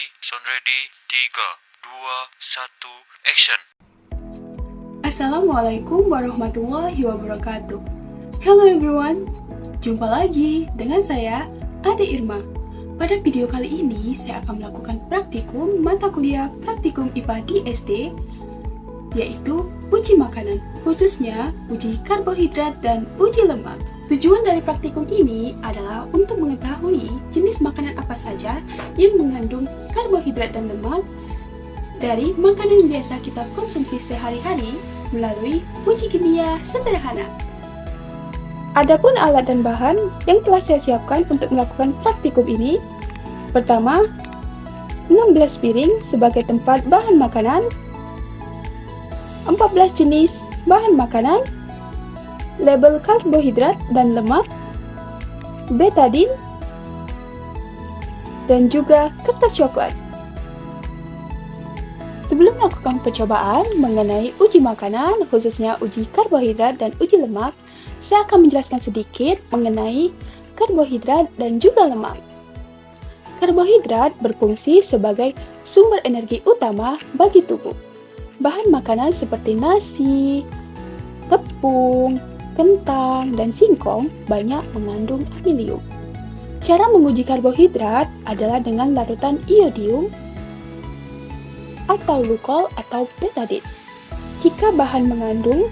sound ready, 3, 2, 1, action. Assalamualaikum warahmatullahi wabarakatuh. Hello everyone, jumpa lagi dengan saya, Ade Irma. Pada video kali ini, saya akan melakukan praktikum mata kuliah praktikum IPA di SD, yaitu uji makanan, khususnya uji karbohidrat dan uji lemak. Tujuan dari praktikum ini adalah untuk mengetahui jenis makanan apa saja yang mengandung karbohidrat dan lemak dari makanan yang biasa kita konsumsi sehari-hari melalui uji kimia sederhana. Adapun alat dan bahan yang telah saya siapkan untuk melakukan praktikum ini, pertama, 16 piring sebagai tempat bahan makanan, 14 jenis bahan makanan, label karbohidrat dan lemak, betadin, dan juga kertas coklat. Sebelum melakukan percobaan mengenai uji makanan, khususnya uji karbohidrat dan uji lemak, saya akan menjelaskan sedikit mengenai karbohidrat dan juga lemak. Karbohidrat berfungsi sebagai sumber energi utama bagi tubuh. Bahan makanan seperti nasi, tepung, kentang, dan singkong banyak mengandung amilium. Cara menguji karbohidrat adalah dengan larutan iodium atau glukol atau betadin. Jika bahan mengandung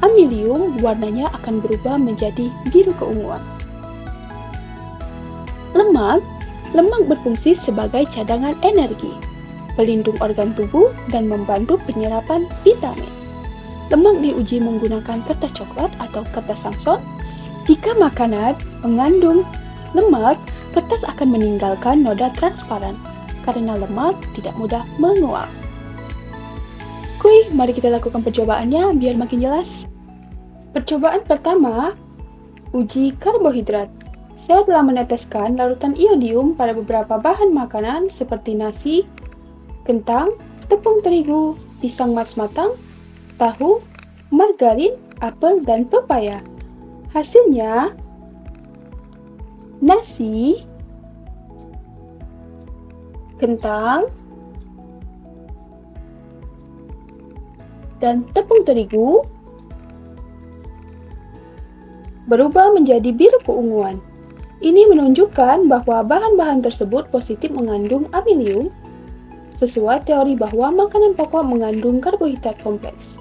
amilium, warnanya akan berubah menjadi biru keunguan. Lemak berfungsi sebagai cadangan energi, pelindung organ tubuh, dan membantu penyerapan vitamin. Lemak diuji menggunakan kertas coklat atau kertas Samson. Jika makanan mengandung lemak, kertas akan meninggalkan noda transparan karena lemak tidak mudah menguap. Mari kita lakukan percobaannya biar makin jelas. Percobaan pertama, uji karbohidrat. Saya telah meneteskan larutan iodium pada beberapa bahan makanan seperti nasi, kentang, tepung terigu, pisang mas matang, tahu, margarin, apel, dan pepaya. Hasilnya, nasi, kentang, dan tepung terigu berubah menjadi biru keunguan. Ini menunjukkan bahwa bahan-bahan tersebut positif mengandung amilium, sesuai teori bahwa makanan pokok mengandung karbohidrat kompleks.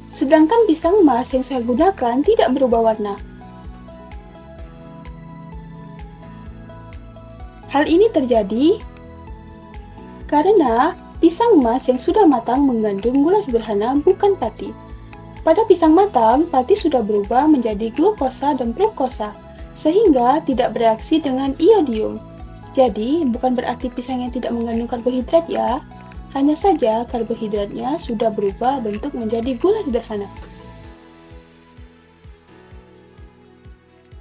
Sedangkan pisang emas yang saya gunakan tidak berubah warna. Hal ini terjadi karena pisang emas yang sudah matang mengandung gula sederhana bukan pati. Pada pisang matang, pati sudah berubah menjadi glukosa dan fruktosa, sehingga tidak bereaksi dengan iodium. Jadi, bukan berarti pisang yang tidak mengandung karbohidrat ya. Hanya saja karbohidratnya sudah berubah bentuk menjadi gula sederhana.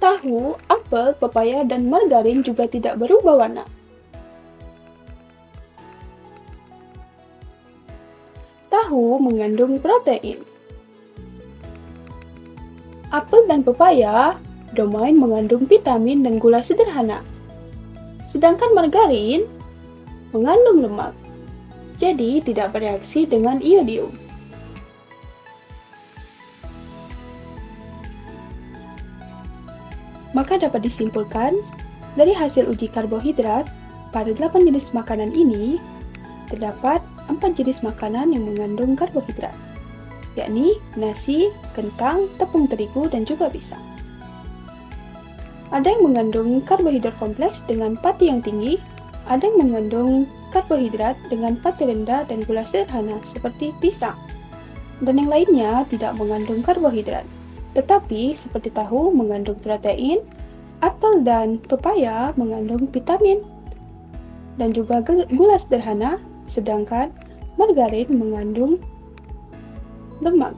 Tahu, apel, pepaya, dan margarin juga tidak berubah warna. Tahu mengandung protein. Apel dan pepaya domain mengandung vitamin dan gula sederhana. Sedangkan margarin mengandung lemak, jadi tidak bereaksi dengan iodium. Maka dapat disimpulkan, dari hasil uji karbohidrat, pada 8 jenis makanan ini, terdapat 4 jenis makanan yang mengandung karbohidrat, yakni nasi, kentang, tepung terigu, dan juga pisang. Ada yang mengandung karbohidrat kompleks dengan pati yang tinggi, ada yang mengandung karbohidrat dengan pati rendah dan gula sederhana seperti pisang, dan yang lainnya tidak mengandung karbohidrat, tetapi seperti tahu mengandung protein, apel dan pepaya mengandung vitamin, dan juga gula sederhana, sedangkan margarin mengandung lemak.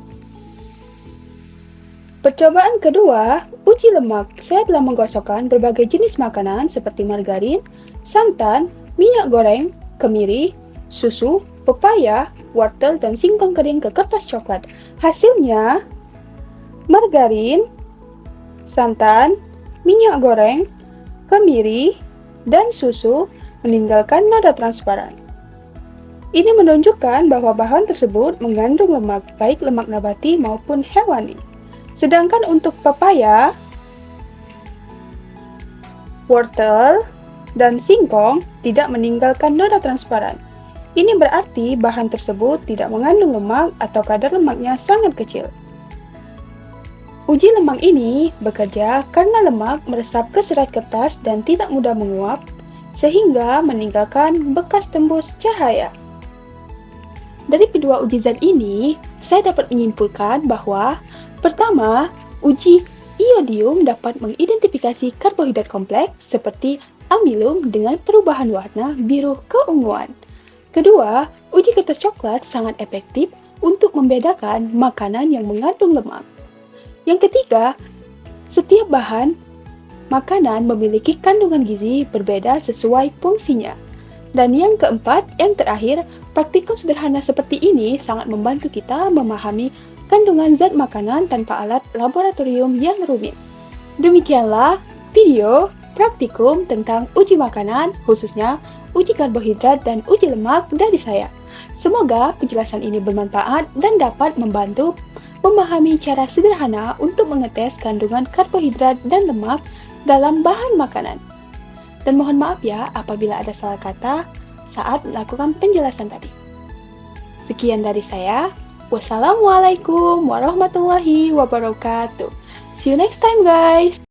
Percobaan kedua, uji lemak. Saya telah menggosokkan berbagai jenis makanan seperti margarin, santan, minyak goreng, kemiri, susu, pepaya, wortel, dan singkong kering ke kertas coklat. Hasilnya, margarin, santan, minyak goreng, kemiri, dan susu meninggalkan noda transparan. Ini menunjukkan bahwa bahan tersebut mengandung lemak, baik lemak nabati maupun hewani. Sedangkan untuk pepaya, wortel, dan singkong tidak meninggalkan noda transparan. Ini berarti bahan tersebut tidak mengandung lemak atau kadar lemaknya sangat kecil. Uji lemak ini bekerja karena lemak meresap ke serat kertas dan tidak mudah menguap, sehingga meninggalkan bekas tembus cahaya. Dari kedua uji zat ini, saya dapat menyimpulkan bahwa pertama, uji iodium dapat mengidentifikasi karbohidrat kompleks seperti amilum dengan perubahan warna biru keunguan. Kedua, uji kertas coklat sangat efektif untuk membedakan makanan yang mengandung lemak. Yang ketiga, setiap bahan makanan memiliki kandungan gizi berbeda sesuai fungsinya. Dan yang keempat, yang terakhir, praktikum sederhana seperti ini sangat membantu kita memahami kandungan zat makanan tanpa alat laboratorium yang rumit. Demikianlah video praktikum tentang uji makanan, khususnya uji karbohidrat dan uji lemak dari saya. Semoga penjelasan ini bermanfaat dan dapat membantu memahami cara sederhana untuk mengetes kandungan karbohidrat dan lemak dalam bahan makanan. Dan mohon maaf ya apabila ada salah kata saat melakukan penjelasan tadi. Sekian dari saya. Wassalamualaikum warahmatullahi wabarakatuh. See you next time guys.